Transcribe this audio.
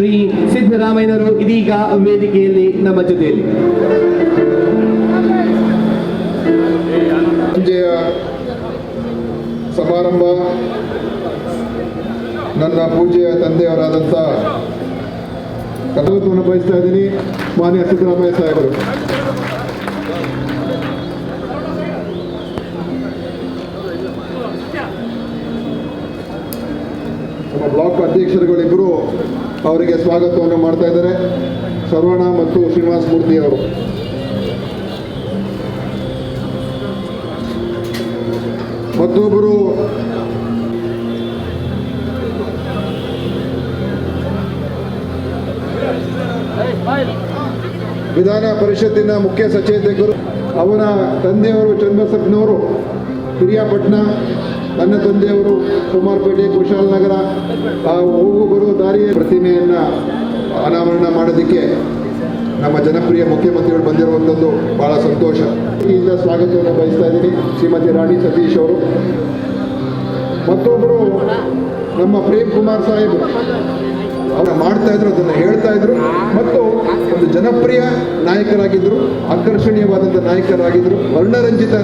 ಶ್ರೀ ಸಿದ್ದರಾಮಯ್ಯನವರು ಇದೀಗ ವೇದಿಕೆಯಲ್ಲಿ ನಮ್ಮ ಜೊತೆಯಲ್ಲಿ. ಸಂಜೆಯ ಸಮಾರಂಭ ನನ್ನ ಪೂಜ್ಯ ತಂದೆಯವರಾದಂಥ ಕರ್ತವ್ಯವನ್ನು ಬಯಸ್ತಾ ಇದ್ದೀನಿ. ಮಾನ್ಯ ಸಿದ್ದರಾಮಯ್ಯ ಸಾಹೇಬರು, ನಮ್ಮ ಬ್ಲಾಕ್ ಅಧ್ಯಕ್ಷರುಗಳಿಬ್ಬರು ಅವರಿಗೆ ಸ್ವಾಗತವನ್ನು ಮಾಡ್ತಾ ಇದ್ದಾರೆ. ಸರ್ವಣ ಮತ್ತು ಶ್ರೀನಿವಾಸ ಮೂರ್ತಿ ಅವರು. ಮತ್ತೊಬ್ಬರು ವಿಧಾನ ಪರಿಷತ್ತಿನ ಮುಖ್ಯ ಸಚೇತಕರು, ಅವನ ತಂದೆಯವರು ಚನ್ನಬಸಪ್ಪನವರು ಪಿರಿಯಾಪಟ್ಟಣ, ನನ್ನ ತಂದೆಯವರು ಕುಮಾರಪೇಟೆ ಕುಶಾಲನಗರ. ಆ ಹೋಗು ಬರುವ ದಾರಿಯ ಪ್ರತಿಮೆಯನ್ನು ಅನಾವರಣ ಮಾಡೋದಕ್ಕೆ ನಮ್ಮ ಜನಪ್ರಿಯ ಮುಖ್ಯಮಂತ್ರಿಗಳು ಬಂದಿರುವಂಥದ್ದು ಭಾಳ ಸಂತೋಷ. ಇಲ್ಲಿಂದ ಸ್ವಾಗತವನ್ನು ಬಯಸ್ತಾ ಇದ್ದೀನಿ ಶ್ರೀಮತಿ ರಾಣಿ ಸತೀಶ್ ಅವರು. ಮತ್ತೊಬ್ಬರು ನಮ್ಮ ಪ್ರೇಮ್ ಕುಮಾರ್ ಸಾಹೇಬರು, ಅವರು ಮಾಡ್ತಾ ಇದ್ರು, ಅದನ್ನು ಹೇಳ್ತಾ ಇದ್ರು ಮತ್ತು ಒಂದು ಜನಪ್ರಿಯ ನಾಯಕರಾಗಿದ್ದರು, ಆಕರ್ಷಣೀಯವಾದಂಥ ನಾಯಕರಾಗಿದ್ದರು, ವರ್ಣರಂಜಿತ